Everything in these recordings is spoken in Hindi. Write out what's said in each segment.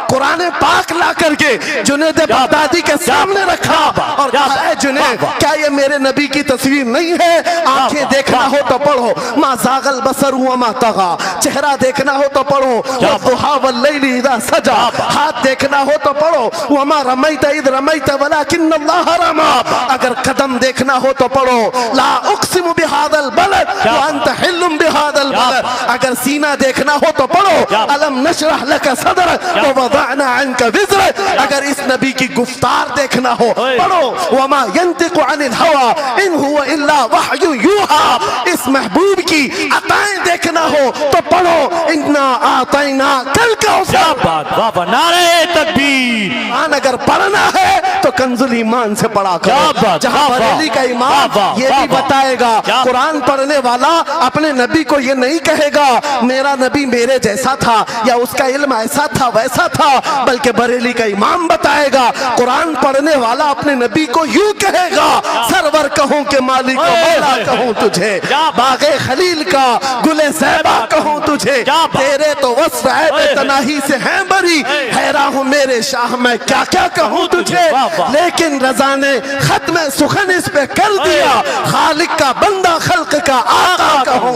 कुरान पाक ला करके जुनैद बगदादी के सामने रखा और कहा, जुनैद क्या ये मेरे नबी की तस्वीर नहीं है? आंखें देखना हो तो पढ़ो, मा ज़ागल बसर हुआ मा तगा, चेहरा देखना हो तो पढ़ो, वद्दुहा वल्लैलि इज़ा सजा, हाथ देखना हो तो पढ़ो, वमा रमैत इज़ रमैत वलाकिन्न अल्लाह रमा, अगर कदम देखना हो तो पढ़ो, ला उक़सिमु बिहादल बलद व अंत हिल्लुम बिहादल बलद, अगर सीना देखना हो तो पढ़ो, अलम नशरह लका सदरक व वदअना अन्का विज़रक, अगर इस नबी की गुफ्तार देखना हो पढ़ो, वमा यंतिकु अनिल हवा इन हुवा इल्ला वहयु यूहा, इस महबूब की अताएं देखना हो तो पढ़ो, इन्ना आतैना कल कौसर। नारे तकबीर। अगर पढ़ना है तो कंजुल ईमान से पढ़ा करो, जहां बरेली का इमाम ये भी बताएगा, कुरान पढ़ने वाला अपने नबी को ये नहीं कहेगा मेरा नबी मेरे जैसा था या उसका इल्म ऐसा था वैसा था, बल्कि बरेली का इमाम बताएगा कुरान पढ़ने वाला अपने नबी को यूं कहेगा, सरवर कहूं के मालिक को मौला कहूं तुझे, बागे खलील का गुले ज़ैबा कहूं तुझे, तेरे तो वस्फ़ ऐब तनाही से हैं बरी, हैरान हूं मेरे शाह मैं क्या क्या कहूं तुझे, लेकिन रज़ा ने खत्म सुखन इस पे कर दिया, खालिक का बंदा खल्क का आका कहूं।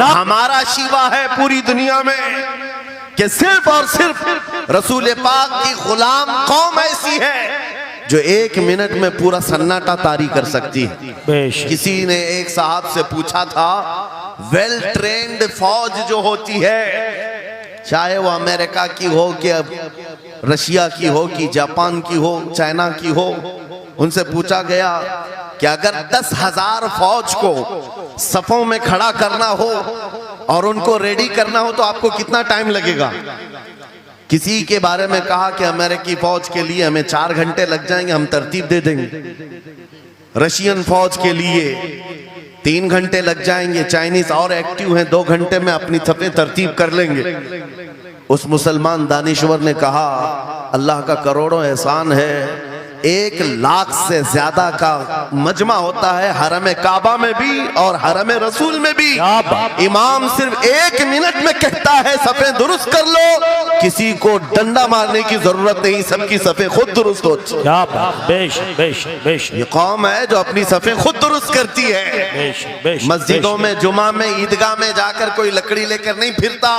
हमारा शिवा है पूरी दुनिया में कि सिर्फ और सिर्फ रसूल पाक की गुलाम कौम ऐसी है जो 1 मिनट में पूरा सन्नाटा तारी कर सकती है। किसी ने एक साहब से पूछा था, वेल ट्रेन्ड फौज जो होती है, चाहे वो अमेरिका की हो कि रशिया की हो कि जापान की हो, चाइना की हो, उनसे पूछा गया कि अगर 10,000 फौज को सफों में खड़ा करना हो और उनको रेडी करना हो तो आपको कितना टाइम लगेगा? किसी के बारे में कहा कि अमेरिकी फौज के लिए हमें 4 घंटे लग जाएंगे, हम तरतीब दे देंगे। रशियन फौज के लिए 3 घंटे लग जाएंगे, चाइनीज और एक्टिव हैं, 2 घंटे में अपनी सफे तरतीब कर लेंगे। उस मुसलमान दानिश्वर ने कहा, अल्लाह का करोड़ों एहसान है, 1 लाख से ज्यादा का मजमा होता है हरम काबा में भी और हरम रसूल में भी। इमाम सिर्फ 1 मिनट में कहता है सफे दुरुस्त कर लो, किसी को डंडा मारने की जरूरत नहीं, सबकी सफे खुद दुरुस्त होती है। ये कौम है जो अपनी सफे खुद दुरुस्त करती है। मस्जिदों में, जुमा में, ईदगाह में जाकर कोई लकड़ी लेकर नहीं फिरता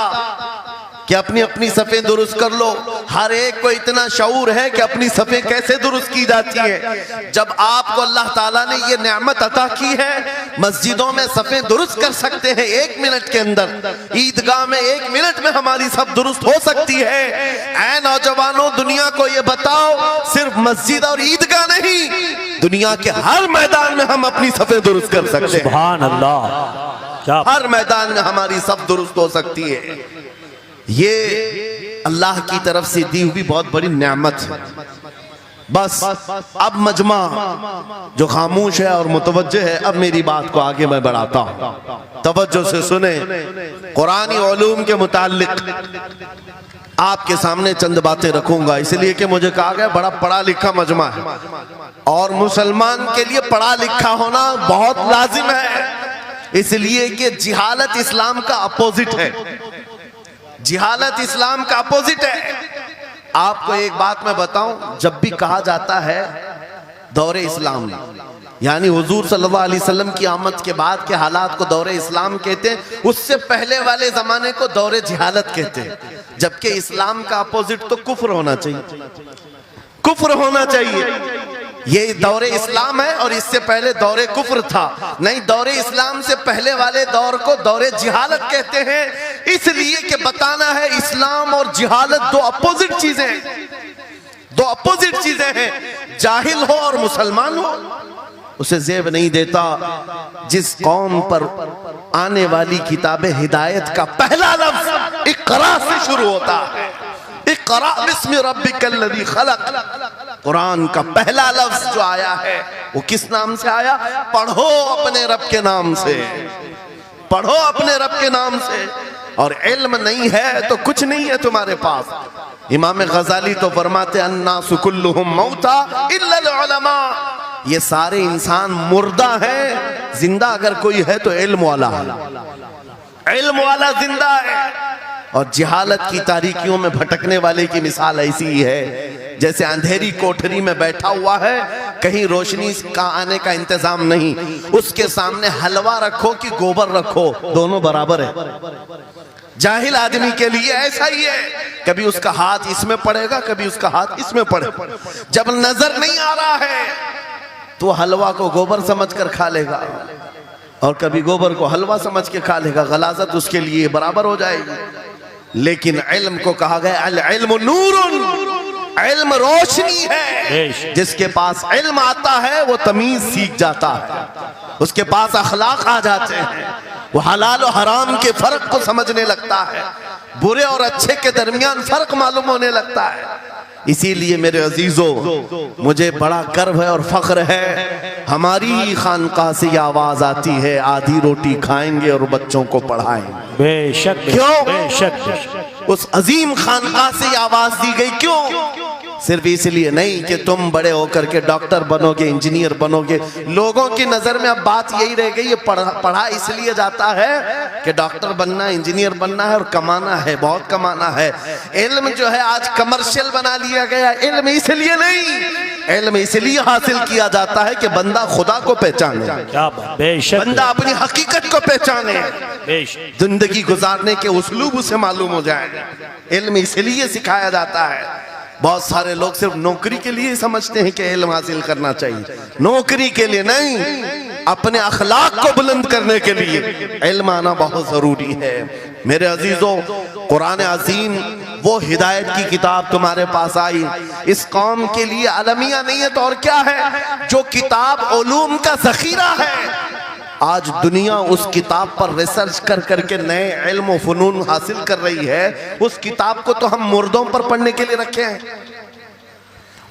कि अपनी अपनी सफे दुरुस्त कर लो। हर एक को इतना शऊर है कि अपनी सफे कैसे दुरुस्त की जाती है। जब आपको अल्लाह ताला ने ये नेमत अता की है, मस्जिदों में सफे दुरुस्त कर सकते हैं 1 मिनट के अंदर, ईदगाह में 1 मिनट में हमारी सब दुरुस्त हो सकती है। ऐ नौजवानों, दुनिया को ये बताओ, सिर्फ मस्जिद और ईदगाह नहीं, दुनिया के हर मैदान में हम अपनी सफे दुरुस्त कर सकते हैं। सुभान अल्लाह। हर मैदान में हमारी सब दुरुस्त हो सकती है। ये अल्लाह की तरफ से दी हुई बहुत बड़ी नेमत है। बस अब मजमा जो खामोश है और मुतवज्जे है, अब मेरी बात को आगे मैं बढ़ाता हूँ, तवज्जो से सुने। कुरानी उलूम के मुताल्लिक आपके सामने चंद बातें रखूंगा, इसलिए कि मुझे कहा गया बड़ा पढ़ा लिखा मजमा है और मुसलमान के लिए पढ़ा लिखा होना बहुत लाजिम है, इसलिए कि जिहालत इस्लाम का अपोजिट है। जिहालत इस्लाम का अपोजिट है। आपको एक बात मैं बताऊं, जब भी कहा जाता है दौरे इस्लाम, यानी हुजूर सल्लल्लाहु अलैहि वसल्लम की आमद के बाद के हालात को दौरे इस्लाम कहते हैं, उससे पहले वाले जमाने को दौरे जिहालत कहते हैं। जबकि इस्लाम का अपोजिट तो कुफ्र होना चाहिए, कुफ्र होना चाहिए। ये दौरे इस्लाम है और इससे पहले दौरे कुफ्र था। नहीं, दौरे इस्लाम से पहले वाले दौर को दौरे जिहालत कहते हैं, इसलिए कि बताना है इस्लाम और जिहालत 2 अपोजिट चीजें हैं, 2 अपोजिट चीजें हैं। जाहिल हो और मुसलमान हो उसे ज़ेब नहीं देता। जिस कौम पर आने वाली किताब हिदायत का पहला लफ्ज इक़रा से शुरू होता है, इक़रा बिस्मि रब्बिकल लज़ी खलक़, कुरान का पहला लफ्ज जो आया है वो किस नाम से आया? पढ़ो अपने रब के नाम से, पढ़ो अपने रब के नाम से। और इल्म नहीं है तो कुछ नहीं है तुम्हारे पास। इमाम गजाली तो फरमाते अन्नासु कुल्लुहुम मौता इल्लल उलमा, ये सारे इंसान मुर्दा हैं, जिंदा अगर कोई है तो इल्म वाला है, इल्म वाला जिंदा है। और जिहालत की तारीकियों में भटकने वाले की मिसाल ऐसी ही है जैसे अंधेरी कोठरी में बैठा हुआ है, कहीं रोशनी का आने का इंतजाम नहीं, उसके सामने हलवा रखो कि गोबर रखो, दोनों बराबर है। जाहिल आदमी के लिए ऐसा ही है, कभी उसका हाथ इसमें पड़ेगा, कभी उसका हाथ इसमें पड़ेगा। जब नजर नहीं आ रहा है तो हलवा को गोबर समझकर खा लेगा और कभी गोबर को हलवा समझ के खा लेगा, गलाजत उसके लिए बराबर हो जाएगी। लेकिन इल्म को कहा गया अल इल्म नूरुन, इल्म रोशनी है। जिसके पास इल्म आता है वो तमीज सीख जाता है, उसके पास अखलाक आ जाते हैं, वो हलाल और हराम के फर्क को समझने लगता है, बुरे और अच्छे के दरमियान फर्क मालूम होने लगता है। इसीलिए मेरे अजीजों, मुझे बड़ा गर्व है और फख्र है, हमारी ही खानकाह से ये आवाज आती है, आधी रोटी खाएंगे और बच्चों को पढ़ाएंगे। बेशक, क्यों? बेशक। उस अजीम खानकाह से ये आवाज दी गई, क्यों? सिर्फ इसलिए नहीं कि तुम बड़े होकर के डॉक्टर बनोगे, इंजीनियर बनोगे। लोगों की नजर में अब बात यही रह गई, ये पढ़ा इसलिए जाता है कि डॉक्टर बनना, इंजीनियर बनना है और कमाना है, बहुत कमाना है। इल्म जो है आज कमर्शियल बना लिया गया। इल्म इसलिए नहीं, इल्म इसलिए हासिल किया जाता है कि बंदा खुदा को पहचाने, बंदा अपनी हकीकत को पहचाने, जिंदगी गुजारने के उस्लूब उसे मालूम हो जाए। इल्म इसलिए सिखाया जाता है। बहुत सारे लोग सिर्फ नौकरी के लिए समझते हैं कि इल्म हासिल करना चाहिए, नौकरी के लिए नहीं, अपने अखलाक को बुलंद करने के लिए इल्म आना बहुत जरूरी है। मेरे अजीजों, कुरान अज़ीम वो हिदायत की किताब तुम्हारे पास आई, इस कौम के लिए अलमिया नहीं है तो और क्या है, जो किताब उलूम का जखीरा है। आज दुनिया उस किताब पर रिसर्च कर करके नए इल्म और फनून हासिल कर रही है। उस किताब को तो हम मुर्दों पर पढ़ने के लिए रखे हैं।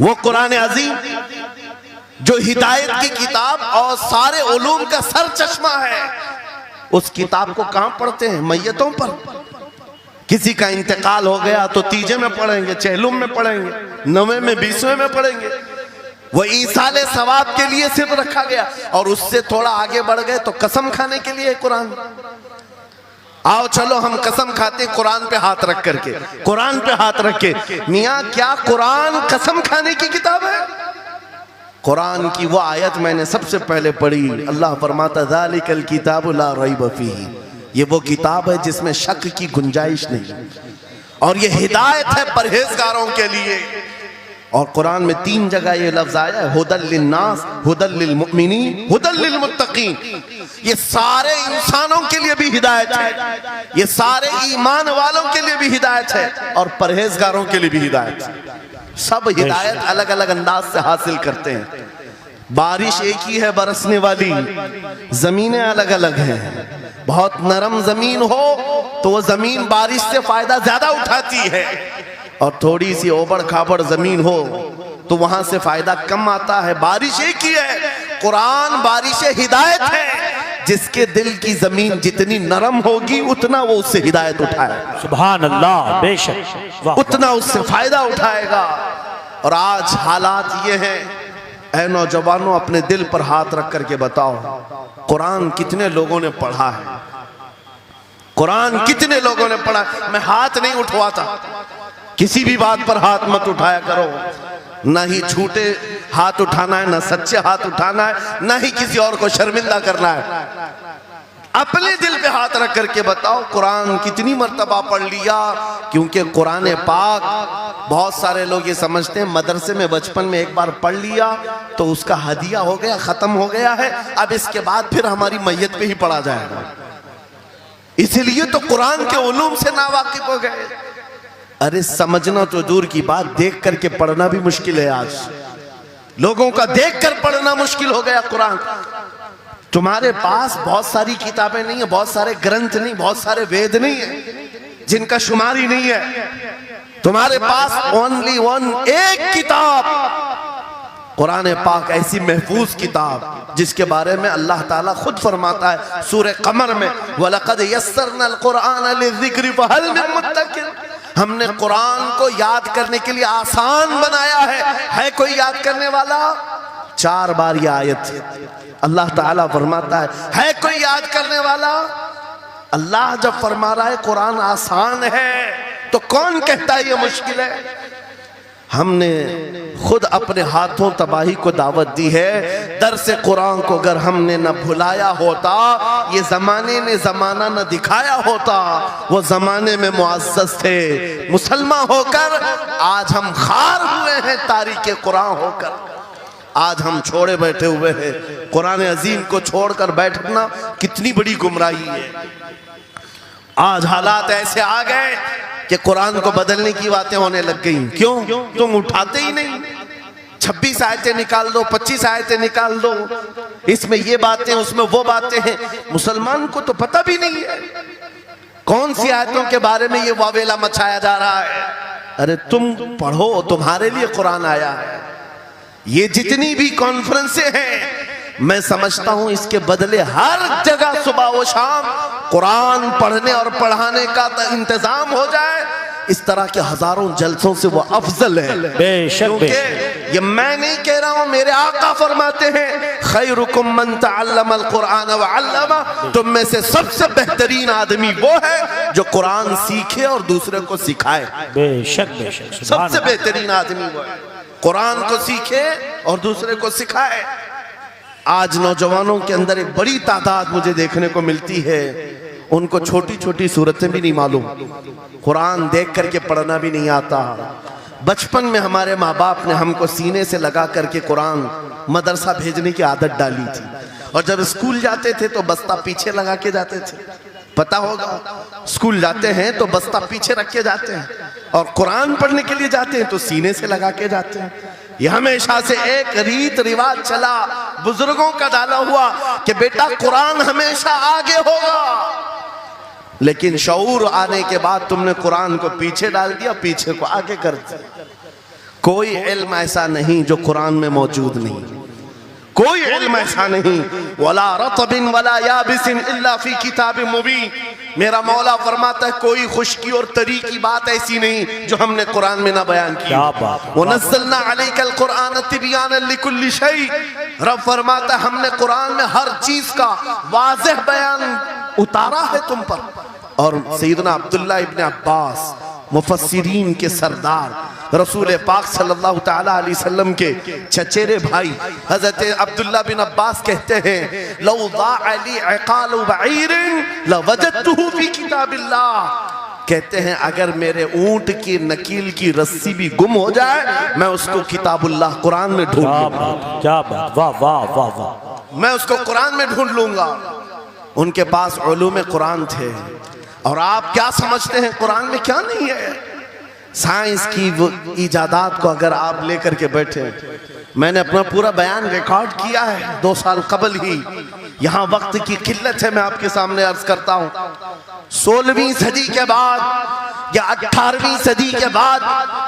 वो कुरान अज़ीम जो हिदायत की किताब और सारे उलूम का सर चश्मा है, उस किताब को कहां पढ़ते हैं? मैयतों पर। किसी का इंतकाल हो गया तो तीजे में पढ़ेंगे, चहलुम में पढ़ेंगे, 9वें में 20वें में पढ़ेंगे। वो ईसाले सवाब के लिए सिर्फ रखा गया। और उससे थोड़ा आगे बढ़ गए तो कसम खाने के लिए कुरान। आओ चलो हम कसम खाते कुरान पे हाथ रख करके, कुरान पे हाथ रख के। मियाँ क्या कुरान कसम खाने की किताब है? कुरान की वो आयत मैंने सबसे पहले पढ़ी, अल्लाह फरमाता ज़ालिकल किताबु ला रैब फीही, ये वो किताब है जिसमें शक की गुंजाइश नहीं, और ये हिदायत है परहेजगारों के लिए। और कुरान में 3 जगह ये लफ्ज आया है, हुदल लिन्नास, हुदल लिलमुमिनीन, हुदल लिलमुत्तकीन। ये सारे इंसानों के लिए भी हिदायत है, ये सारे ईमान वालों के लिए भी हिदायत है, और परहेजगारों के लिए भी हिदायत है। सब हिदायत अलग अलग अंदाज से हासिल करते हैं। बारिश एक ही है बरसने वाली, जमीनें अलग अलग हैं। बहुत नरम जमीन हो तो वो जमीन बारिश से फायदा ज्यादा उठाती है, और थोड़ी सी ओबड़ खाबड़ जमीन हो तो वहां से फायदा कम आता है। बारिश एक ही है, कुरान बारिश हिदायत है। जिसके दिल की जमीन जितनी नरम होगी उतना वो उससे हिदायत उठाएगा। सुभान अल्लाह, बेशक, उतना उससे फायदा उठाएगा। और आज हालात ये हैं, ऐ नौजवानों अपने दिल पर हाथ रख करके बताओ, कुरान कितने लोगों ने पढ़ा है? कुरान कितने लोगों ने पढ़ा? मैं हाथ नहीं उठवाता, किसी भी बात पर हाथ मत उठाया करो। ना ही झूठे हाथ उठाना है, ना सच्चे हाथ उठाना है, ना ही किसी और को शर्मिंदा करना है। अपने दिल पे हाथ रख करके बताओ कुरान कितनी मर्तबा पढ़ लिया। क्योंकि कुरान पाक, बहुत सारे लोग ये समझते हैं मदरसे में बचपन में एक बार पढ़ लिया तो उसका हदिया हो गया, खत्म हो गया है, अब इसके बाद फिर हमारी मैयत पे ही पढ़ा जाएगा। इसलिए तो कुरान के उलूम से नावाकिफ हो गए। अरे समझना तो दूर की बात, देख करके पढ़ना भी मुश्किल है। आज लोगों का देख कर पढ़ना मुश्किल हो गया। कुरान तुम्हारे पास बहुत सारी किताबें नहीं है, बहुत सारे ग्रंथ नहीं, बहुत सारे वेद नहीं है जिनका शुमार ही नहीं है। तुम्हारे पास ओनली वन, एक किताब कुरान पाक, ऐसी महफूज किताब जिसके बारे में अल्लाह ताला खुद फरमाता है सूरह कमर में, वलक़द यस्सरनल कुरआन लिज़िक्रि फहल मिन मुद्दकिर। हमने कुरान को याद करने के लिए आसान बनाया है कोई याद करने वाला? 4 बार यह आयत अल्लाह ताला फरमाता है कोई याद करने वाला? अल्लाह जब फरमा रहा है कुरान आसान है, तो कौन कहता है ये मुश्किल है? हमने खुद अपने हाथों तबाही को दावत दी है। दर्स कुरान को अगर हमने न भुलाया होता, ये जमाने ने जमाना न दिखाया होता, वो जमाने में मुअज़्ज़ज़ थे। मुसलमान होकर आज हम खार हुए हैं, तारीके कुरान होकर आज हम छोड़े बैठे हुए हैं। कुरान अजीम को छोड़कर बैठना कितनी बड़ी गुमराही है। आज हालात ऐसे आ गए कि कुरान को बदलने की बातें होने लग गई। क्यों? तुम उठाते ही नहीं। 26 आयतें निकाल दो, 25 आयतें निकाल दो, इसमें ये बातें उसमें वो बातें हैं। मुसलमान को तो पता भी नहीं है कौन सी आयतों के बारे में ये वावेला मचाया जा रहा है। अरे तुम पढ़ो, तुम्हारे लिए कुरान आया है। ये जितनी भी कॉन्फ्रेंसें हैं, मैं समझता हूं इसके बदले हर जगह सुबह व शाम कुरान पढ़ने और पढ़ाने का इंतजाम हो जाए। इस तरह के हजारों जलसों से वो अफजल है। बेशक ये मैं नहीं कह रहा हूं, मेरे आका फरमाते हैं खैरुकुम मन तअल्लमल कुरान व अल्लमा। तुम में से सबसे बेहतरीन आदमी वो है जो कुरान सीखे और दूसरे को सिखाए। बेशक बेशक, सबसे बेहतरीन आदमी वो है कुरान को सीखे और दूसरे को सिखाए। आज नौजवानों के अंदर एक बड़ी तादाद मुझे देखने को मिलती है, उनको छोटी छोटी सूरतें भी नहीं मालूम, कुरान देख करके पढ़ना भी नहीं आता। बचपन में हमारे माँ बाप ने हमको सीने से लगा करके कुरान मदरसा भेजने की आदत डाली थी, और जब स्कूल जाते थे तो बस्ता पीछे लगा के जाते थे। पता होगा, स्कूल जाते हैं तो बस्ता पीछे रख के जाते हैं, और कुरान पढ़ने के लिए जाते हैं तो सीने से लगा के जाते हैं। ये हमेशा से एक रीत रिवाज चला, बुजुर्गों का डाला हुआ कि बेटा कुरान हमेशा आगे होगा। लेकिन शऊर आने के बाद तुमने कुरान को पीछे डाल दिया, पीछे को आगे कर दिया। कोई इल्म ऐसा नहीं जो कुरान में मौजूद नहीं, कोई इल्म ऐसा नहीं। वला रतबिन वला याबिसिन इल्ला फी किताबिन मुबीन। मेरा मौला फरमाता है कोई खुश्की और तरी की बात ऐसी नहीं जो हमने कुरान में ना बयान की। वनज़्ज़लना अलैकल कुरान तिबयानन लिकुल्लि शै। रब फरमाता है हमने कुरान में हर चीज का वाज़ेह बयान उतारा है तुम पर। और सैयदना अब्दुल्लाह इब्न अब्बास मुफस्सिरीन के सरदार रसूल पाक सल्लल्लाहु ताला अलैहि वसल्लम के चचेरे भाई हजरत अब्दुल्लाह बिन अब्बास कहते हैं लौ ज़ाअ ली इक़ालु बईरिन लवजदतुहु फी किताबिल्लाह। कहते हैं अगर मेरे ऊंट की नकील की रस्सी भी गुम हो जाए, मैं उसको किताबुल्लाह कुरान में ढूंढ लूंगा। क्या बात, वाह वाह वाह वाह। मैं उसको कुरान में ढूंढ लूंगा। उनके पास उलूम कुरान थे। और आप क्या समझते हैं कुरान में क्या नहीं है? साइंस की वो इजादात को अगर आप लेकर के बैठे, मैंने अपना पूरा बयान रिकॉर्ड किया है 2 साल कबल ही। यहाँ वक्त की किल्लत है, मैं आपके सामने अर्ज करता हूँ 16वीं सदी के बाद या 18वीं सदी के बाद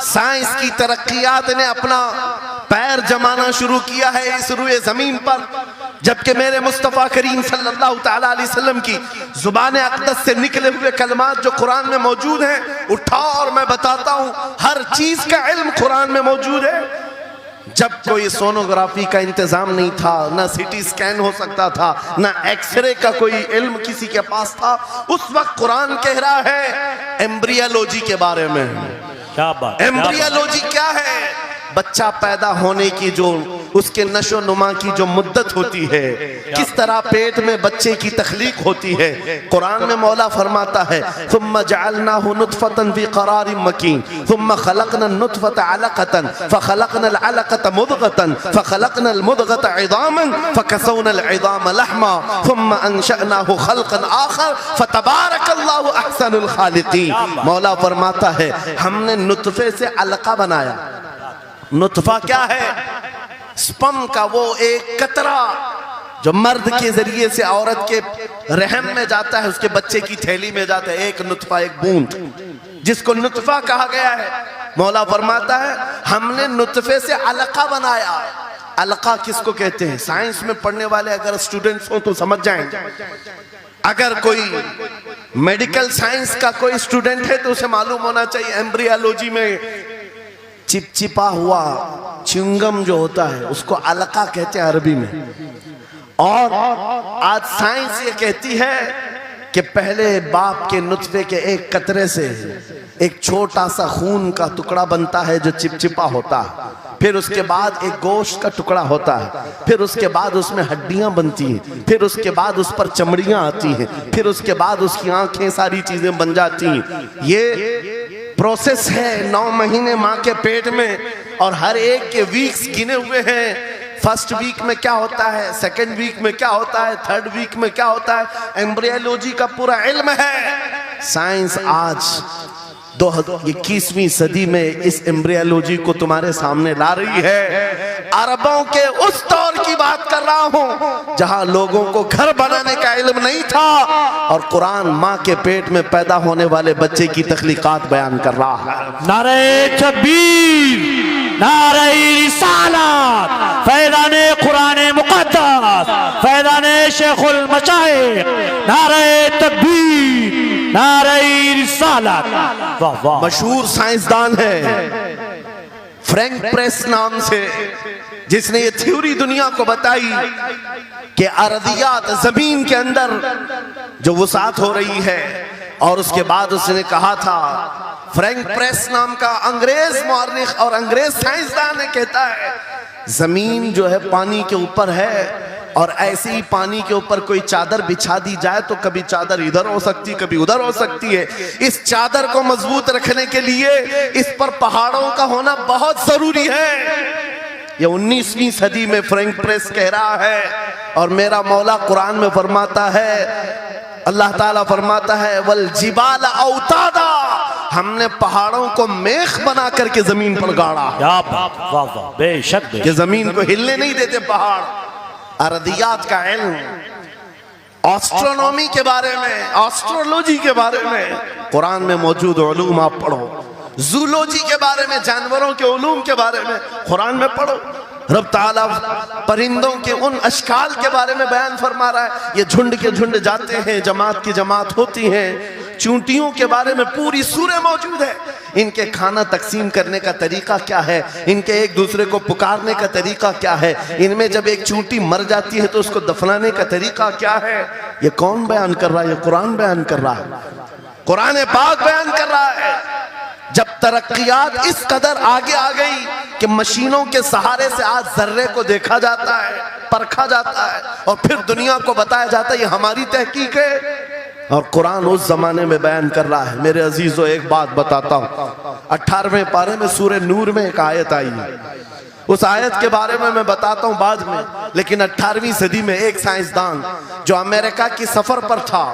साइंस की तरक्कियात ने अपना पैर जमाना शुरू किया है इस रुए जमीन पर। जबकि मेरे मुस्तफ़ा करीम सल्लल्लाहु ताला अलैहि वसल्लम की जुबान अक़दस से निकले हुए कलमात जो कुरान में मौजूद हैं, उठाओ और मैं बताता हूँ हर चीज का इल्म कुरान में मौजूद है। जब कोई सोनोग्राफी का इंतजाम नहीं था, ना सिटी स्कैन हो सकता था, ना एक्सरे का कोई इल्म किसी के पास था, उस वक्त कुरान कह रहा है एम्ब्रियोलॉजी के बारे में। क्या बात, एम्ब्रियोलॉजी क्या है? बच्चा पैदा होने की जो उसके नशो नुमा की जो मुद्दत होती है, किस तरह पेट में बच्चे की तख्लीक होती है। कुरान में मौला फरमाता है सुम्मा जअलनाहु नुतफतन फी क़रारिन मकीन सुम्मा खलक़ना नुतफत अलक़तन फ़खलक़ना अलक़त मुदग़तन फ़खलक़ना मुदग़त इज़ामन फ़कसौना इज़ाम लहमा सुम्मा अंशअनाहु खल्क़न आख़र फ़तबारकल्लाहु अहसनुल ख़ालिक़ीन। मौला फरमाता है हमने नुतफे से अलक़ा बनाया। नुतफा क्या है? स्पर्म का वो एक कतरा जो मर्द के जरिए से औरत के रहम में जाता है, उसके बच्चे की थैली में जाता है, एक नुतफा, एक बूंद, जिसको नुतफा कहा गया है। मौला फरमाता है हमने नुतफे से अलका बनाया। अलका किसको कहते हैं? साइंस में पढ़ने वाले अगर स्टूडेंट्स हो तो समझ जाएंगे। अगर कोई मेडिकल साइंस का कोई स्टूडेंट है तो उसे मालूम होना चाहिए एम्ब्रियोलॉजी में चिपचिपा हुआ च्युइंगम जो होता है उसको अलका कहते हैं अरबी में। और आज साइंस ये कहती है कि पहले बाप के नुतफे के एक कतरे से एक छोटा सा खून का टुकड़ा बनता है जो चिपचिपा होता है, फिर उसके बाद एक गोश्त का टुकड़ा होता है, फिर उसके बाद उसमें हड्डियां बनती हैं, फिर उसके बाद उस पर चमड़ियां आती हैं, फिर उसके बाद उसकी आंखें, सारी चीजें बन जाती हैं। ये प्रोसेस है 9 महीने माँ के पेट में, और हर एक के वीक्स गिने हुए हैं। फर्स्ट वीक में क्या होता है, सेकेंड वीक में क्या होता है, थर्ड वीक में क्या होता है, एम्ब्रियोलॉजी का पूरा इल्म है। साइंस आज 21वीं सदी में इस एम्ब्रियोलॉजी को तुम्हारे सामने ला रही है। अरबों के उस दौर की बात कर रहा हूं जहां लोगों को घर बनाने का इल्म नहीं था, और कुरान माँ के पेट में पैदा होने वाले बच्चे की तख्लीकात बयान कर रहा है। नारे तकबीर, नारे रिसालत, फैज़ाने कुरान मुक़द्दस, फैज़ाने शेखुल मशाइख, नारे तकबीर, नारे रिसालत। वाह वाह। मशहूर साइंसदान है फ्रैंक प्रेस नाम से, जिसने ये थ्योरी दुनिया को बताई कि अर्दियात, जमीन के अंदर जो वसात हो रही है, और उसके बाद उसने कहा था, फ्रैंक प्रेस नाम का अंग्रेज मौर्रिख और अंग्रेज साइंसदान है, कहता है जमीन जो है पानी के ऊपर है, और ऐसे ही पानी के ऊपर कोई चादर बिछा दी जाए तो कभी चादर इधर हो सकती है, कभी उधर हो सकती है। इस चादर को मजबूत रखने के लिए इस पर पहाड़ों का होना बहुत जरूरी है। ये 19वीं सदी में फ्रैंक प्रेस कह रहा है, और मेरा मौला कुरान में फरमाता है, अल्लाह ताला फरमाता है, वल जिबाल औतादा, हमने पहाड़ों को मेख बना करके जमीन पर गाड़ा। क्या बात, वाह वाह, बेशक कि जमीन को हिलने नहीं देते पहाड़। अर्दियात का इल्म, एस्ट्रोनॉमी के बारे में, एस्ट्रोलॉजी के बारे में कुरान में मौजूद उलूम आप पढ़ो। जूलॉजी के बारे में, जानवरों के उलूम के बारे में कुरान में पढ़ो। रब ताला परिंदों के उन अशकाल के बारे में बयान फरमा रहा है, ये झुंड के झुंड जाते हैं, जमात की जमात होती हैं। चूंटियों के बारे में पूरी सूरह मौजूद है, इनके खाना तकसीम करने का तरीका क्या है, इनके एक दूसरे को पुकारने का तरीका क्या है, इनमें जब एक चूंटी मर जाती है तो उसको दफनाने का तरीका क्या है। ये कौन बयान कर रहा है? ये कुरान बयान कर रहा है, कुरान पाक बयान कर रहा है। जब तरक्कियात इस कदर आगे आ गई कि मशीनों के सहारे से आज जर्रे को देखा जाता है, परखा जाता है, और फिर दुनिया को बताया जाता है ये हमारी तहकीक है, और कुरान उस जमाने में बयान कर रहा है। मेरे अजीजों, एक बात बताता हूँ, 18वें पारे में सूरह नूर में एक आयत आई है, उस आयत के बारे में मैं बताता हूँ बाद में। लेकिन 18वीं सदी में एक साइंसदान जो अमेरिका की सफर पर था,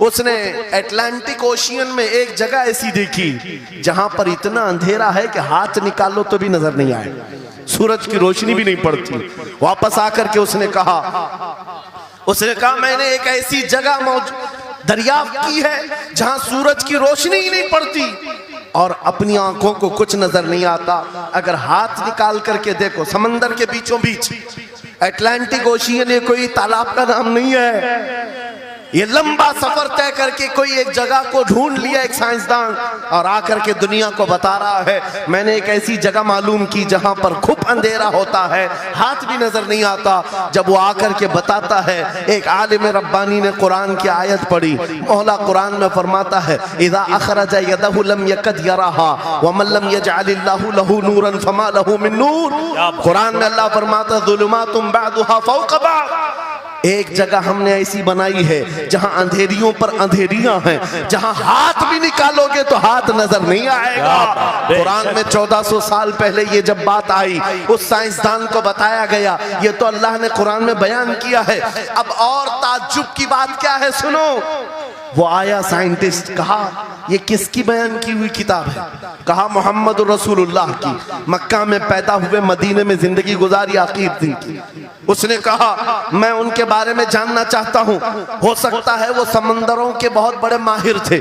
उसने अटलांटिक ओशियन में एक जगह ऐसी देखी जहां पर इतना अंधेरा है कि हाथ निकालो तो भी नजर नहीं आए, सूरज की रोशनी भी नहीं पड़ती। वापस आकर के उसने कहा मैंने एक ऐसी जगह दरियाफ्त की है जहां सूरज की रोशनी ही नहीं पड़ती और अपनी आंखों को कुछ नजर नहीं आता। अगर हाथ निकाल करके देखो, समंदर के बीचों बीच अटलांटिक ओशियन, ये कोई तालाब का नाम नहीं है। ये लंबा सफर तय करके कोई एक जगह को ढूंढ लिया एक साइंसदान, और आकर के दुनिया को बता रहा है मैंने एक ऐसी जगह मालूम की जहां पर खूब अंधेरा होता है, हाथ भी नजर नहीं आता। जब वो आकर के बताता है, एक आलिम रब्बानी ने कुरान की आयत पढ़ी, मौला कुरान में फरमाता है, इज़ा अखरजा यदहु लम यकद यराहा व मन लम यजअलिल्लाहु लहु नूरन फमा लहु मिन नूर। कुरान में अल्लाह फरमाता, ज़ुलुमातुम बअदुहा फौक़ बअद, एक जगह हमने ऐसी बनाई है जहां अंधेरियों पर अंधेरियां हैं, जहां हाथ भी निकालोगे तो हाथ नजर नहीं आएगा। कुरान में 1400 साल पहले ये जब बात आई, उस साइंसदान को बताया गया, ये तो अल्लाह ने कुरान में बयान किया है। अब और ताज्जुब की बात क्या है, सुनो। वो आया साइंटिस्ट, कहा ये किसकी बयान की हुई किताब है? कहा मोहम्मद रसूलुल्लाह की, मक्का में पैदा हुए, मदीने में जिंदगी गुजारी, आखिर दिन की। उसने कहा मैं उनके बारे में जानना चाहता हूँ, हो सकता है वो समंदरों के बहुत बड़े माहिर थे,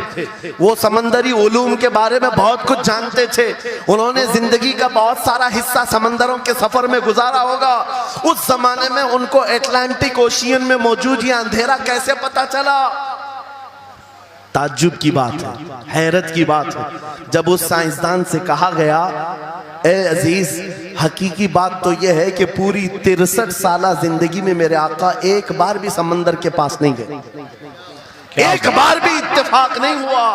वो समंदरी उलूम के बारे में बहुत कुछ जानते थे, उन्होंने जिंदगी का बहुत सारा हिस्सा समंदरों के सफर में गुजारा होगा। उस जमाने में उनको अटलांटिक ओशियन में मौजूद ये अंधेरा कैसे पता चला? ताज्जुब की बात है, हैरत की बात है। जब उस साइंसदान से कहा गया, ए अजीज, हकीकी बात तो यह है कि पूरी 63 साल जिंदगी में मेरे आका एक बार भी समंदर के पास नहीं गए। एक बार भी इत्तेफाक नहीं हुआ।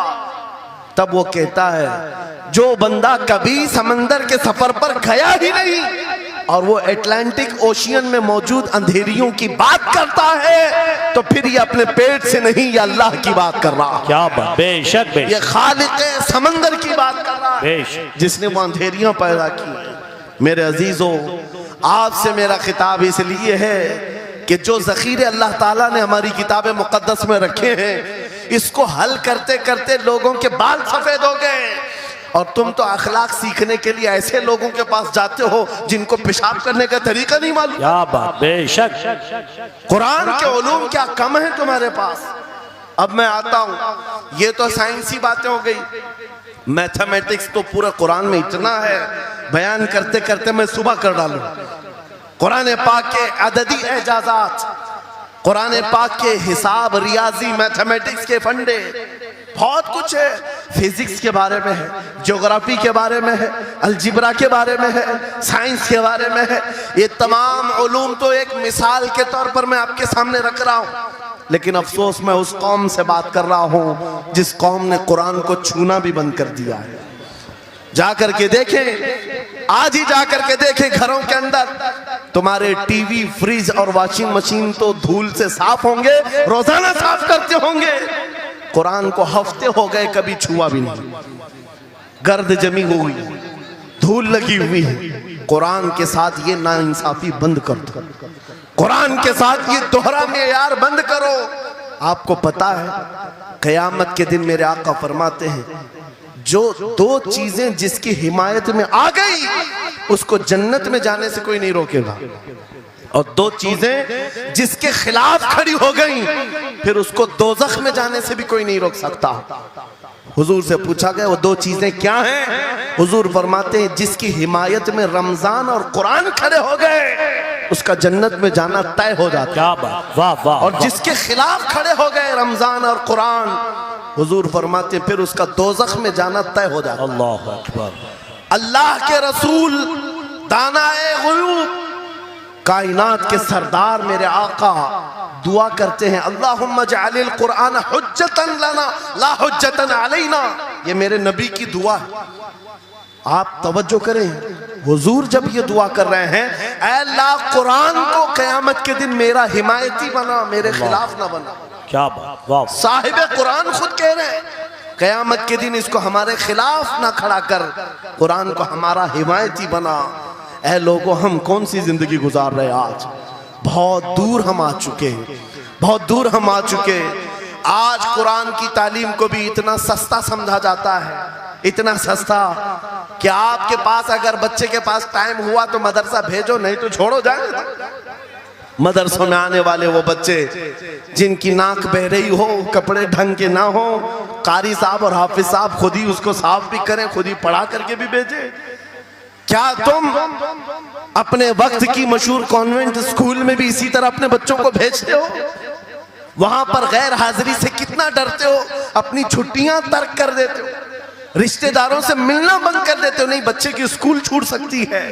तब वो कहता है जो बंदा कभी समंदर के सफर पर गया ही नहीं और वो अटलांटिक ओशियन में मौजूद अंधेरियों की बात करता है तो फिर ये अपने पेट से नहीं, ये अल्लाह की बात कर रहा है। क्या बात, बेशक ये खालिक समंदर की बात कर रहा है, बेशक, जिसने वो अंधेरियां पैदा की। मेरे अजीजों, आपसे मेरा खिताब इसलिए है कि जो ज़ख़ीरे अल्लाह ताला ने हमारी किताब मुक़द्दस में रखे हैं, इसको हल करते करते लोगों के बाल सफेद हो गए और तुम तो अखलाक सीखने के लिए ऐसे लोगों के पास जाते हो जिनको पेशाब करने का तरीका नहीं मालूम। क्या बात, बेशक। कुरान के उलूम क्या कम है तुम्हारे पास? अब मैं आता हूं, ये तो साइंसी बातें हो गई, मैथमेटिक्स तो पूरा कुरान में इतना है, बयान करते करते मैं सुबह कर डालूं। कुरान पाक के अददी एजाजात, कुरान पाक के हिसाब, रियाजी, मैथमेटिक्स के फंडे, बहुत कुछ है। फिजिक्स के बारे में है, ज्योग्राफी के बारे में है, अलजिब्रा के बारे में है, साइंस के बारे में है। ये तमाम उलूम तो एक मिसाल के तौर पर मैं आपके सामने रख रहा हूँ, लेकिन अफसोस मैं उस कौम से बात कर रहा हूँ जिस कौम ने कुरान को छूना भी बंद कर दिया है। जाकर के देखें, आज ही जाकर के देखें, घरों के अंदर तुम्हारे टीवी, फ्रिज और वॉशिंग मशीन तो धूल से साफ होंगे, रोजाना साफ करते होंगे। कुरान को हफ्ते हो गए कभी छुआ भी नहीं, गर्द जमी हुई, धूल लगी हुई है। कुरान के साथ ये नाइंसाफी बंद कर दो, कुरान के साथ ये दोहरा मेयार बंद करो। आपको पता है क़यामत के दिन मेरे आका फरमाते हैं जो दो चीजें जिसकी हिमायत में आ गई उसको जन्नत में जाने से कोई नहीं रोकेगा, और दो चीजें जिसके खिलाफ खड़ी हो गई फिर उसको दोज़ख में जाने से भी कोई नहीं रोक सकता। हुजूर से पूछा गया वो दो चीजें क्या हैं? हुजूर फरमाते हैं जिसकी हिमायत में रमजान और कुरान खड़े हो गए उसका जन्नत में जाना तय हो जाता। क्या बात, वाह वाह। और जिसके खिलाफ खड़े हो गए रमजान और कुरान, हुजूर फरमाते फिर उसका दोज़ख में जाना तय हो जाता। अल्लाह अकबर। अल्लाह के रसूल, दानाए ग़ुयूब, कायनात के सरदार मेरे आका दुआ करते हैं अल्लाहुम्मा जअलिल कुरान हुज्जतन लना ला हुज्जतन अलैना। ये मेरे नबी की दुआ है, आप तवज्जो करें। हुजूर जब ये दुआ कर रहे हैं, ऐ अल्लाह कुरान को क़यामत के दिन मेरा हिमायती बना, मेरे खिलाफ ना बना। क्या बात, वाह। साहिब कुरान खुद कह रहे हैं क़यामत के दिन इसको हमारे खिलाफ ना खड़ा कर, कुरान को हमारा हिमायती बना। ऐ लोगों, हम कौन सी जिंदगी गुजार रहे आज? बहुत दूर हम आ चुके हैं, बहुत दूर हम आ चुके हैं। आज कुरान की तालीम को भी इतना सस्ता समझा जाता है, इतना सस्ता कि आपके पास अगर बच्चे के पास टाइम हुआ तो मदरसा भेजो, नहीं तो छोड़ो जाए। मदरसों में आने वाले वो बच्चे जिनकी नाक बह रही हो, कपड़े ढंग के ना हो, कारी साहब और हाफिज साहब खुद ही उसको साफ भी करें, खुद ही पढ़ा करके भी भेजे। क्या तुम अपने वक्त की मशहूर कॉन्वेंट स्कूल में भी इसी तरह अपने बच्चों को भेजते हो? वहां पर गैर हाजिरी से कितना डरते हो, अपनी छुट्टियां तर्क कर देते हो, रिश्तेदारों से मिलना बंद कर देते हो। नहीं, बच्चे की स्कूल छूट सकती है,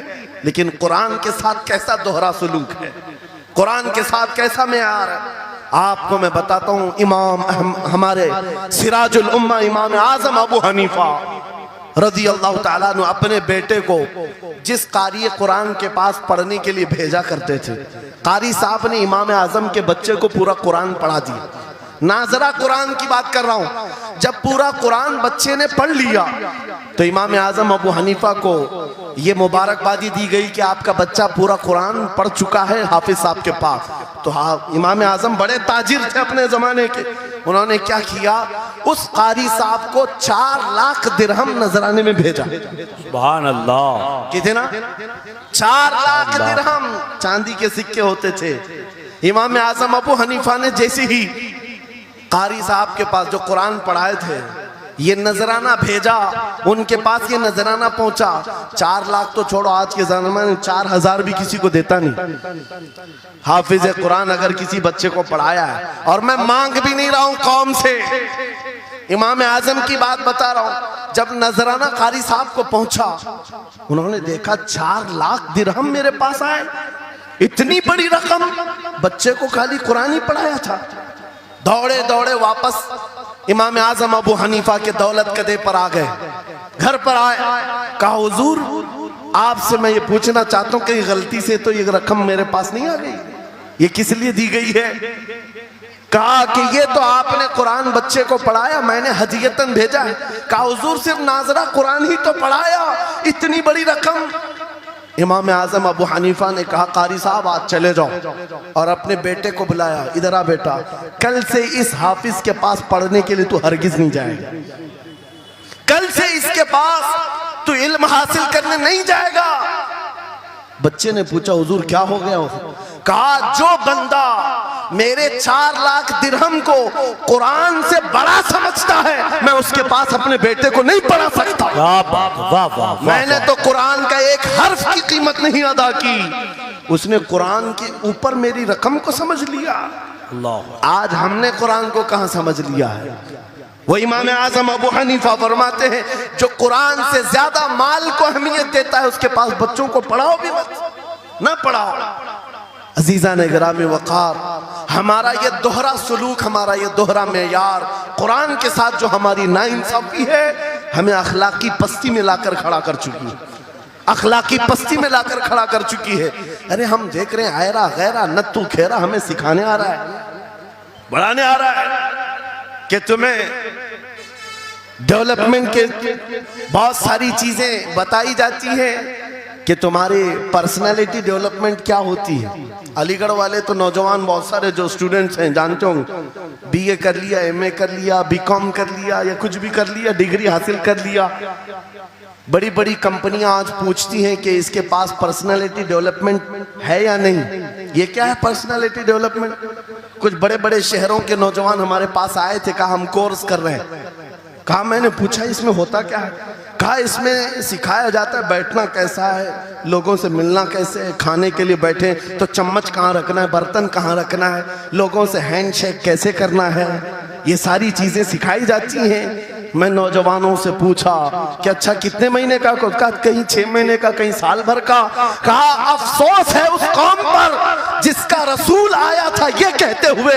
लेकिन कुरान के साथ कैसा दोहरा सलूक है, कुरान के साथ कैसा मेयार है। आपको मैं बताता हूं, इमाम हमारे सिराजुल उम्मा इमाम आजम अबू हनीफा रज़ी अल्लाह ताला अन्हु अपने बेटे को जिस कारी कुरान के पास पढ़ने के लिए भेजा करते थे, कारी साहब ने इमाम आजम के बच्चे को पूरा कुरान पढ़ा दिया। नाजरा कुरान की बात कर रहा हूं। जब पूरा कुरान बच्चे ने पढ़ लिया तो इमाम आजम अबू हनीफा को ये मुबारकबादी दी गई कि आपका बच्चा पूरा कुरान पढ़ चुका है हाफिज साहब के पास। तो हाँ, इमाम आजम बड़े ताजिर थे अपने जमाने के। उन्होंने क्या किया, उस कारी साहब को 4 लाख दिरहम नजराने में भेजा। सुभान अल्लाह। कितना? 4 लाख दिरहम चांदी के सिक्के होते थे। इमाम आजम अबू हनीफा ने जैसे ही कारी साहब के पास जो कुरान पढ़ाए थे ये नजराना भेजा, उनके पास ये नजराना पहुंचा, 4 लाख तो छोड़ो, आज के जमाने में 4000 भी किसी को देता नहीं। हाफिज कुरान अगर किसी बच्चे को पढ़ाया है, और मैं मांग भी नहीं रहा हूं कौम से, इमाम आजम की बात बता रहा हूं। जब नजराना कारी साहब को पहुंचा, उन्होंने देखा 4 लाख दिरहम मेरे पास आए, इतनी बड़ी रकम, बच्चे को खाली कुरान ही पढ़ाया था। दौड़े दौड़े वापस इमाम आजम अबू हनीफा के दौलत कदे पर आ गए। घर पर आए, कहा हुजूर आपसे मैं ये पूछना चाहता हूँ कि गलती से तो ये रकम मेरे पास नहीं आ गई, ये किस लिए दी गई है? कहा कि ये तो आपने कुरान बच्चे को पढ़ाया, मैंने हदियतन भेजा है। कहा हुजूर सिर्फ नाजरा कुरान ही तो पढ़ाया, इतनी बड़ी रकम? इमाम आजम अबू हनीफा ने कहा कारी साहब आज चले जाओ, और अपने बेटे को बुलाया, इधर आ बेटा, कल से इस हाफिज के पास पढ़ने के लिए तू हरगिज नहीं जाएगा, कल से इसके पास तू इल्म हासिल करने नहीं जाएगा। बच्चे ने पूछा हुजूर क्या हो गया? कहा जो बंदा मेरे 4 लाख दिरहम को कुरान से बड़ा समझता है, मैं उसके पास अपने बेटे को नहीं पढ़ा सकता। मैंने तो कुरान का एक हर्फ की कीमत नहीं अदा की, उसने कुरान के ऊपर मेरी रकम को समझ लिया। आज हमने कुरान को कहां समझ लिया है? वो इमाम आजम अबू हनीफा फरमाते हैं जो कुरान से ज्यादा माल को अहमियत देता है उसके पास बच्चों को पढ़ाओ भी मत, ना पढ़ाओ। अजीजा ने गिरामी वक़ार, हमारा ये दोहरा सलूक, हमारा ये दोहरा मेयार कुरान के साथ जो हमारी नाइंसाफी है, हमें अखलाकी पस्ती में लाकर खड़ा कर चुकी है, अखलाकी पस्ती में लाकर खड़ा कर चुकी है। अरे हम देख रहे हैं आयरा गैरा नत्तू खेरा हमें सिखाने आ रहा है, बढ़ाने आ रहा है कि तुम्हें डेवलपमेंट के बहुत सारी चीजें बताई जाती हैं कि तुम्हारी पर्सनालिटी डेवलपमेंट क्या होती है। अलीगढ़ वाले तो नौजवान बहुत सारे जो स्टूडेंट्स हैं जानते होंगे, बीए कर लिया, एमए कर लिया, बीकॉम कर लिया या कुछ भी कर लिया, डिग्री हासिल कर लिया। बड़ी बड़ी कंपनियां आज पूछती हैं कि इसके पास पर्सनालिटी डेवलपमेंट है या नहीं। ये क्या है पर्सनालिटी डेवलपमेंट? कुछ बड़े बड़े शहरों के नौजवान हमारे पास आए थे, कहा हम कोर्स कर रहे हैं। कहा मैंने पूछा इसमें होता क्या है? कहा इसमें सिखाया जाता है बैठना कैसा है, लोगों से मिलना कैसे है, खाने के लिए बैठे तो चम्मच कहाँ रखना है, बर्तन कहाँ रखना है, लोगों से हैंडशेक कैसे करना है, ये सारी चीजें सिखाई जाती हैं। मैं नौजवानों से पूछा कि अच्छा कितने महीने का? कहीं 6 महीने का, कहीं साल भर का। कहा अफसोस है उस कौम पर जिसका रसूल आया था ये कहते हुए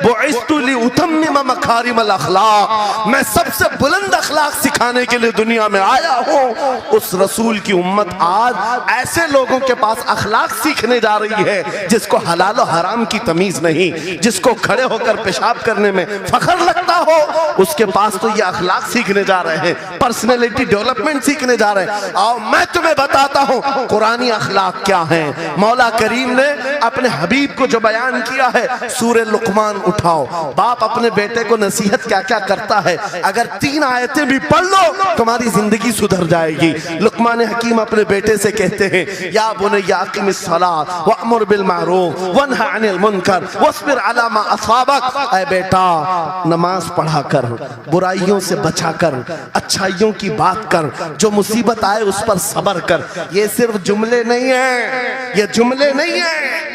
बुइस्तु लिउतम्मिम मकारिमल अखलाक, मैं सबसे बुलंद अखलाक सिखाने के लिए दुनिया में आया हूँ। उस रसूल की उम्मत आज ऐसे लोगों के पास अखलाक सीखने जा रही है जिसको हलाल और हराम की तमीज नहीं, जिसको खड़े होकर पेशाब करने में फख्र लगता हो, उसके पास तो ये अखलाक सीखने जा रहे हैं, पर्सनैलिटी डेवलपमेंट सीखने जा रहे हैं। आओ मैं तुम्हें बताता हूं कुरानी अखलाक क्या है। मौला करीम ने अपने हबीब को जो बयान किया है, सूरे लुकमान उठाओ, बाप अपने बेटे को नसीहत क्या क्या करता है, अगर 3 आयतें भी पढ़ लो तुम्हारी जिंदगी सुधर जाएगी। लुकमान हकीम अपने बेटे से कहते हैं या बुनय्या अक़िमिस सलात वअमुर बिल मारूफ वन्हा अनिल मुनकर वस्बिर अला मा असाबक, ऐ बेटा नमाज पढ़ा कर, बुराइयों से बचा कर, अच्छाइयों की बात कर, जो मुसीबत आए उस पर सब्र कर। ये सिर्फ जुमले नहीं है, ये जुमले नहीं है।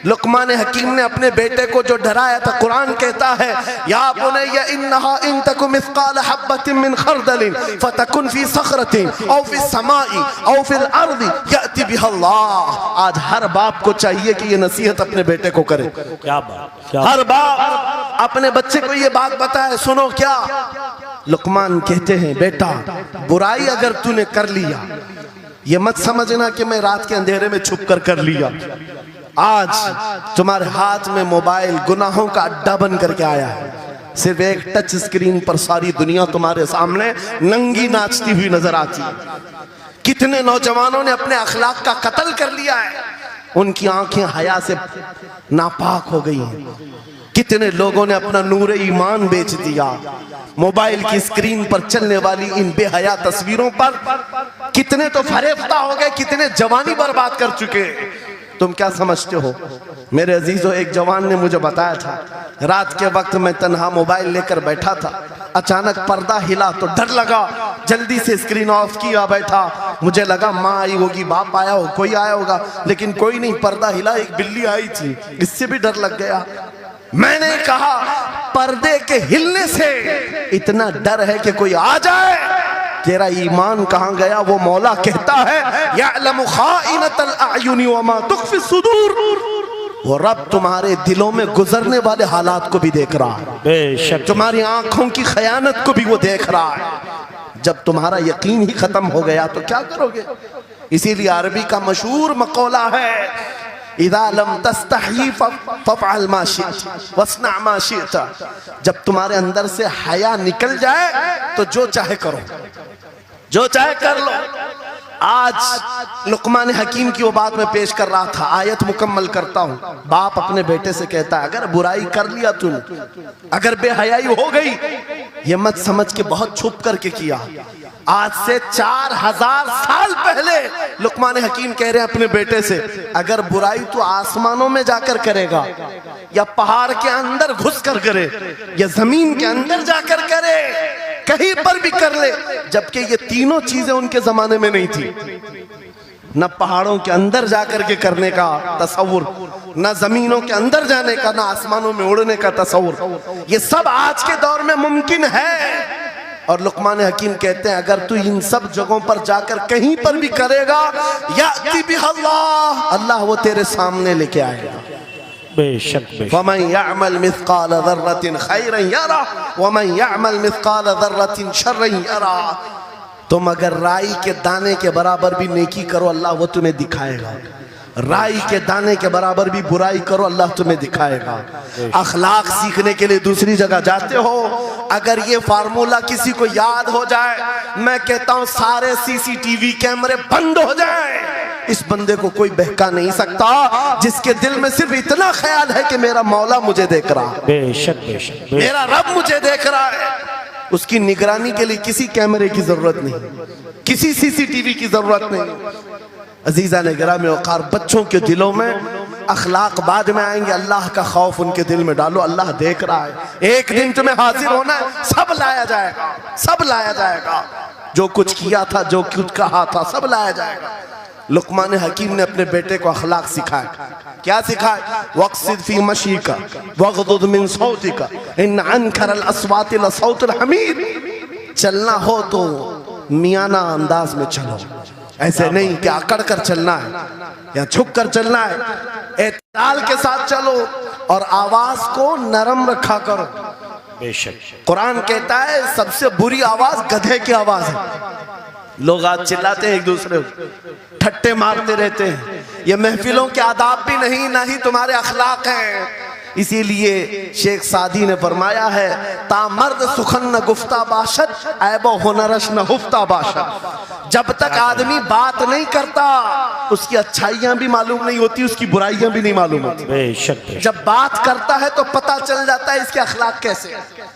लुकमान हकीम ने अपने बेटे को जो डराया था, कुरान कहता है या बुनय्या इन्नहा इन तकु मिस्काल हब्बतिन मिन खरदलिन फतकुन फी सखरतिन औ फी समाई औ फिल अर्दी याति बिहा अल्लाह। आज हर बाप को चाहिए कि ये नसीहत अपने बेटे को करे। क्या बात, हर बाप अपने बच्चे को ये बात बताए, सुनो क्या लुकमान कहते हैं, बेटा बुराई अगर तूने कर लिया, ये मत समझना कि मैं रात के अंधेरे में छुप कर लिया। आज तुम्हारे हाथ में मोबाइल गुनाहों का अड्डा बन करके आया है। सिर्फ एक टच स्क्रीन पर सारी दुनिया तुम्हारे सामने नंगी नाचती हुई नजर आती है। कितने नौजवानों ने अपने अखलाक का कत्ल कर लिया है, उनकी आंखें हया से नापाक हो गई हैं। कितने लोगों ने अपना नूर ईमान बेच दिया मोबाइल की स्क्रीन पर चलने वाली इन बेहया तस्वीरों पर। कितने तो फरेफ्ता हो गए, कितने जवानी बर्बाद कर चुके। तुम क्या समझते हो? मेरे अजीजों, एक जवान ने मुझे बताया था, रात के वक्त मैं तन्हा मोबाइल लेकर बैठा था, अचानक पर्दा हिला तो डर लगा, जल्दी से स्क्रीन ऑफ किया, बैठा। मुझे लगा माँ आई होगी, बाप आया हो, कोई आया होगा, लेकिन कोई नहीं। पर्दा हिला, एक बिल्ली आई थी, इससे भी डर लग गया। मैंने कहा पर्दे के हिलने से इतना डर है कि कोई आ जाए, तेरा ईमान कहां गया? वो मौला कहता है यअलमु खाइनतल अयुनि वमा तुख्फी सुदूर, वो रब तुम्हारे दिलों में गुजरने वाले हालात को भी देख रहा है, बेशक तुम्हारी आंखों की खयानत को भी वो देख रहा है। जब तुम्हारा यकीन ही खत्म हो गया तो क्या करोगे? इसीलिए अरबी का मशहूर मकौला है, इदा लम तस्तही फफ़अल मा शिअत वस्ना मा शिअत। जब तुम्हारे अंदर से हया निकल जाए तो जो चाहे करो, जो चाहे कर लो। आज लुकमान हकीम की वो बात मैं पेश कर रहा था, आयत मुकम्मल करता हूँ। बाप अपने बेटे से कहता है, अगर बुराई कर लिया तूने, अगर बेहयाई हो गई, ये मत समझ के बहुत छुप करके किया। आज से 4000 साल पहले लुकमान हकीम कह रहे हैं अपने बेटे से, अगर बुराई तो आसमानों में जाकर करेगा, या पहाड़ के अंदर घुस कर करे, या जमीन के अंदर जाकर करे, कहीं पर भी कर ले। जबकि ये तीनों चीजें उनके जमाने में नहीं थी, न पहाड़ों के अंदर जाकर के करने का तसव्वुर, न जमीनों के अंदर जाने का, न आसमानों में उड़ने का तसव्वुर। ये सब आज के दौर में मुमकिन है। और लुकमान हकीम कहते हैं, अगर तू इन सब जगहों पर जाकर कहीं पर भी करेगा, याती बिहल्लाह, अल्लाह वो तेरे सामने लेके आएगा। बेशक वमन यअमल मिस्काल ज़र्रतिन खैरन यरा वमन यअमल मिस्काल ज़र्रतिन शर्रन यरा। तुम अगर राई के दाने के बराबर भी नेकी करो, अल्लाह वो तुम्हें दिखाएगा। राई के दाने के बराबर भी बुराई करो, अल्लाह तुम्हें दिखाएगा। अखलाक सीखने के लिए दूसरी जगह जाते हो, अगर ये फार्मूला किसी को याद हो जाए, मैं कहता हूं सारे सीसीटीवी कैमरे बंद हो जाए। इस बंदे को कोई बहका नहीं सकता, जिसके दिल में सिर्फ इतना ख्याल है कि मेरा मौला मुझे देख रहा है, बेशक बेशक, मेरा रब मुझे देख रहा है। उसकी निगरानी के लिए किसी कैमरे की जरूरत नहीं, किसी सीसीटीवी की जरूरत नहीं। अजीजा ने गिरामी वक़ार, बच्चों के दिलों में अखलाक बाद में आएंगे, अल्लाह का खौफ उनके दिल में डालो। अल्लाह देख रहा है, एक दिन तुम्हें हाजिर होना है, सब लाया जाएगा, सब लाया जाएगा। जो कुछ किया था, जो कुछ कहा था, सब लाया जाएगा। लुकमान हकीम ने अपने बेटे को अखलाक सिखाया। क्या सिखाया? वक़्सिद फी मशीका वग़्दुद मिन सौतिका इन अनकरल अस्वाति लसौतुल हमीर। चलना हो तो मियाना अंदाज में चलो, ऐसे नहीं कि अकड़ कर चलना है या झुक कर चलना है। एतदाल के साथ चलो और आवाज को नरम रखा करो। बेशक कुरान कहता है सबसे बुरी आवाज गधे की आवाज है। लोग आज चिल्लाते हैं, एक दूसरे को ठट्टे मारते रहते हैं। ये महफिलों के आदाब भी नहीं, ना ही तुम्हारे अखलाक हैं। इसीलिए शेख सादी ने फरमाया है, तामर्द सुखन न गुफ्ता बाशद ऐबो हुनरश न हुफ्ता बाशद। जब तक आदमी बात नहीं करता, उसकी अच्छाइयां भी मालूम नहीं होती, उसकी बुराइयां भी नहीं मालूम होती। बेशक जब बात करता है तो पता चल जाता है इसके अखलाक कैसे है।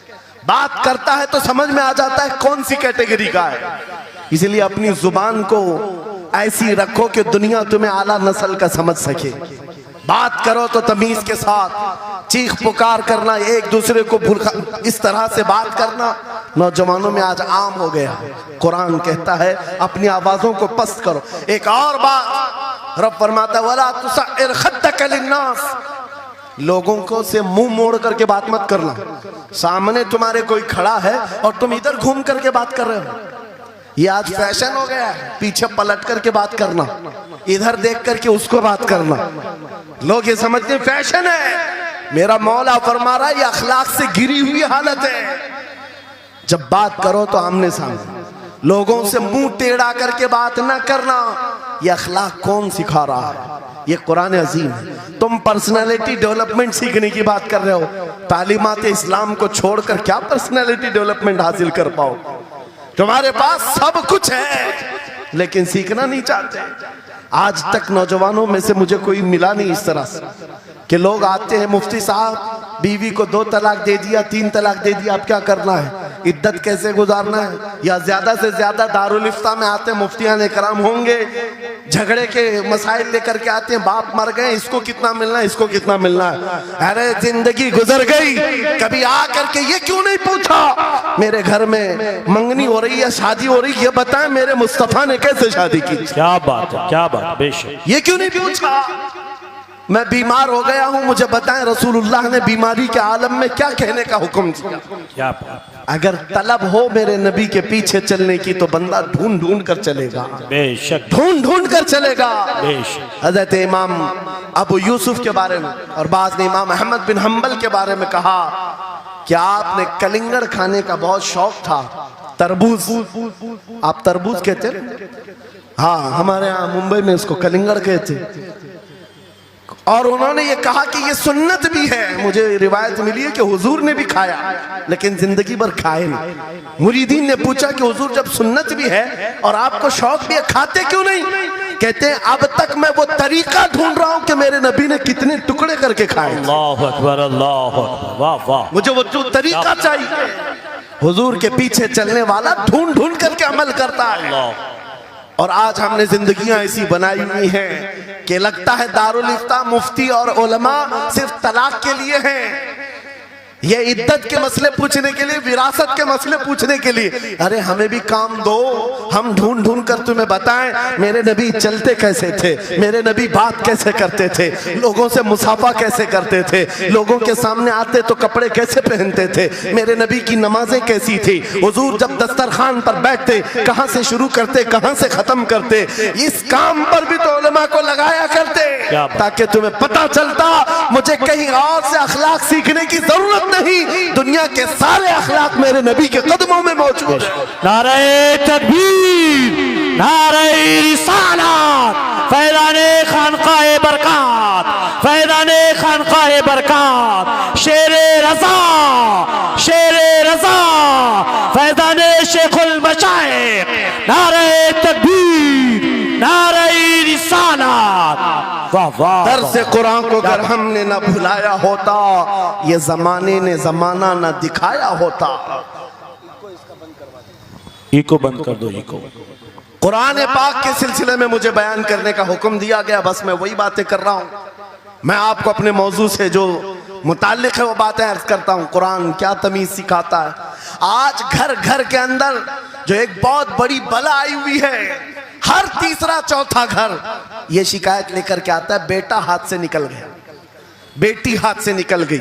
बात करता है तो समझ में आ जाता है कौन सी कैटेगरी का है। इसलिए अपनी जुबान को ऐसी रखो कि दुनिया तुम्हें आला नस्ल का समझ सके। बात करो तो तमीज के साथ, चीख पुकार करना, एक दूसरे को इस तरह से बात करना नौजवानों में आज आम हो गया। कुरान कहता है अपनी आवाजों को पस्त करो। एक और बात रब फरमाता है, वला तुसइर खद्दक लिन्नास, लोगों को से मुंह मोड़ करके बात मत करना। सामने तुम्हारे कोई खड़ा है और तुम इधर घूम करके बात कर रहे हो। ये आज फैशन हो गया है, पीछे पलट करके बात करना, इधर देख करके उसको बात करना। लोग ये समझते हैं फैशन है। मेरा मौला फरमा रहा है ये अखलाक से गिरी हुई हालत है। जब बात करो तो आमने सामने, लोगों से मुंह टेढ़ा करके बात ना करना। ये अखलाक कौन सिखा रहा है? ये कुरान अजीम है। तुम पर्सनालिटी डेवलपमेंट सीखने की बात कर रहे हो, तालीमात इस्लाम को छोड़कर क्या पर्सनालिटी डेवलपमेंट हासिल कर पाओ? तुम्हारे पास सब कुछ है लेकिन सीखना नहीं चाहते। आज तक नौजवानों में से मुझे कोई मिला नहीं इस तरह से कि लोग आते हैं, मुफ्ती साहब बीवी को 2 तलाक दे दिया, 3 तलाक दे दिया, अब क्या करना है, इद्दत कैसे गुजारना है? या ज्यादा से ज्यादा दारुल इफ्ता में आते हैं, मुफ्तियान इकराम होंगे, झगड़े के मसाइल लेकर के आते हैं, बाप मर गए, इसको कितना मिलना है, इसको कितना मिलना है। अरे जिंदगी गुजर गई, कभी आ करके ये क्यों नहीं पूछा मेरे घर में मंगनी हो रही है, शादी हो रही, ये बताएं मेरे मुस्तफा ने कैसे शादी की? क्या बात है, क्या बात, बेशक। ये क्यों नहीं पूछा? मैं बीमार हो गया हूं, मुझे बताएं रसूलुल्लाह ने बीमारी के आलम में क्या कहने का हुक्म दिया? क्या बात। अगर तलब हो मेरे नबी के पीछे चलने की तो बंदा ढूंढ ढूंढ कर चलेगा, बेशक ढूंढ ढूंढ कर चलेगा। बेशक। हजरत इमाम अबू यूसुफ के बारे में और बाद ने इमाम अहमद बिन हम्बल के बारे में कहा कि आपने कलिंगड़ खाने का बहुत शौक था। तरबूज, आप तरबूज कहते हैं? हाँ, हमारे यहाँ मुंबई में इसको कलिंगड़ कहते। और उन्होंने ये कहा कि ये सुन्नत भी है। मुझे रिवायत मिली है कि हुजूर ने भी खाया लेकिन जिंदगी भर खाए नहीं। मुरीदीन ने पूछा कि हुजूर जब सुन्नत भी है और आपको शौक भी है, खाते क्यों नहीं? कहते हैं अब तक मैं वो तरीका ढूंढ रहा हूं कि मेरे नबी ने कितने टुकड़े करके खाए। अल्लाहु अकबर, अल्लाहु अकबर, वाह वाह। मुझे वो जो तरीका चाहिए, हुजूर के पीछे चलने वाला ढूंढ ढूंढ करके अमल करता है। और आज हमने जिंदगियां ऐसी बनाई हुई हैं कि लगता है दारुल इफ्ता, मुफ्ती और उलमा सिर्फ तलाक के लिए हैं, ये इद्दत के मसले पूछने के लिए, विरासत के मसले पूछने के लिए। अरे हमें भी काम दो, हम ढूंढ ढूंढ कर तुम्हें बताएं मेरे नबी चलते कैसे थे, मेरे नबी बात कैसे करते थे, लोगों से मुसाफा कैसे करते थे, लोगों के सामने आते तो कपड़े कैसे पहनते थे, मेरे नबी की नमाजें कैसी थी, हुजूर जब दस्तरखान पर बैठते कहां से शुरू करते कहां से खत्म करते। इस काम पर भी तो उलमा को लगाया करते ताकि तुम्हें पता चलता मुझे कहीं और से अखलाक सीखने की जरूरत नहीं, दुनिया के सारे अखलाक मेरे नबी के कदमों में मौजूद है। नारे तकबीर, नारे रिसालत, फैज़ाने खानकाए बरकत, फैज़ाने खानकाए बरकत, शेरे रज़ा, शेरे रज़ा, फैज़ाने शेखुल मशाइख, नारे तकबीर, नारे रिसालत, वाह वाह। दर्स कुरान को अगर हमने न भुलाया होता, ये जमाने ने जमाना न दिखाया होता। इको बंद कर दो, इको। कुरान पाक के सिलसिले में मुझे बयान करने का हुक्म दिया गया, बस मैं वही बातें कर रहा हूं। मैं आपको अपने मौजू से जो मुताल्लिक है वो बातें अर्ज करता हूं। कुरान क्या तमीज सिखाता है। आज घर घर के अंदर जो एक बहुत बड़ी बला आई हुई है, हर तीसरा चौथा घर ये शिकायत लेकर के आता है बेटा हाथ से निकल गया, बेटी हाथ से निकल गई।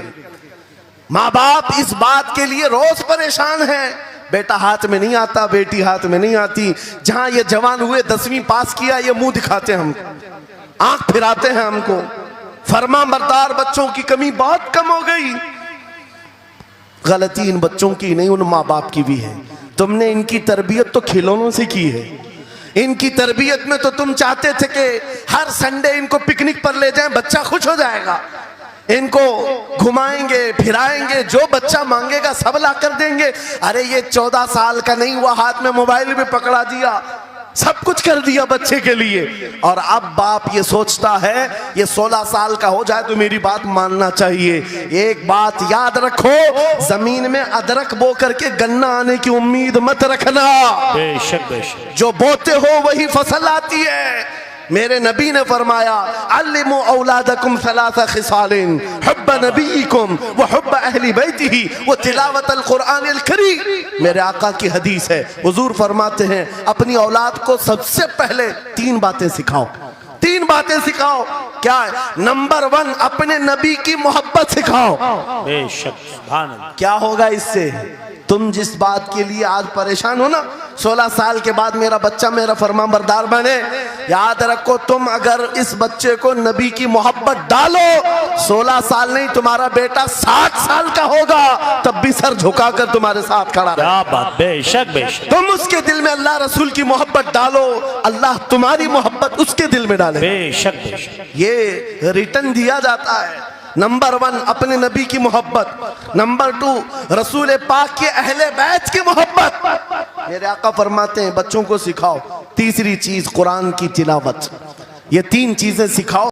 माँ बाप इस बात के लिए रोज परेशान है, बेटा हाथ में नहीं आता, बेटी हाथ में नहीं आती। जहां ये जवान हुए 10वीं पास किया, ये मुंह दिखाते हैं हमको, आंख फिराते हैं हमको। फरमा बरदार बच्चों की कमी बहुत कम हो गई। गलती इन बच्चों की नहीं, उन माँ बाप की भी है। तुमने इनकी तरबियत तो खिलौनों से की है। इनकी तरबियत में तो तुम चाहते थे कि हर संडे इनको पिकनिक पर ले जाएं, बच्चा खुश हो जाएगा, इनको घुमाएंगे फिराएंगे, जो बच्चा मांगेगा सब ला कर देंगे। अरे ये 14 साल का नहीं हुआ, हाथ में मोबाइल भी पकड़ा दिया, सब कुछ कर दिया बच्चे के लिए। और अब बाप ये सोचता है ये 16 साल का हो जाए तो मेरी बात मानना चाहिए। एक बात याद रखो, जमीन में अदरक बो करके गन्ना आने की उम्मीद मत रखना। बेशक बेशक, जो बोते हो वही फसल आती है। मेरे नबी ने फरमाया अल्लिमु औलादकुम सलासा खिसालिन, हुब्ब नबीकुम व हुब्ब अहली बैतिही व तिलावतल कुरानिल करीम। मेरे आका की हदीस है, हुजूर फरमाते हैं अपनी औलाद को सबसे पहले 3 बातें सिखाओ, 3 बातें सिखाओ। क्या है? नंबर 1 अपने नबी की मोहब्बत सिखाओ। बेशक, सुभान अल्लाह। क्या होगा इससे? तुम जिस बात के लिए आज परेशान हो ना, 16 साल के बाद मेरा बच्चा मेरा फरमाबरदार बने, याद रखो तुम अगर इस बच्चे को नबी की मोहब्बत डालो, 16 साल नहीं तुम्हारा बेटा 60 साल का होगा तब भी सर झुकाकर तुम्हारे साथ खड़ा रहे। क्या बात, बेशक बेशक। तुम उसके दिल में अल्लाह रसूल की मोहब्बत डालो, अल्लाह तुम्हारी मोहब्बत उसके दिल में डाले। बेशक बेशक, ये रिटर्न दिया जाता है। नंबर 1 अपने नबी की मोहब्बत, नंबर 2 रसूल पाक के अहले बैत की मोहब्बत। मेरे आका फरमाते हैं बच्चों को सिखाओ। तीसरी चीज कुरान की तिलावत। ये 3 चीजें सिखाओ।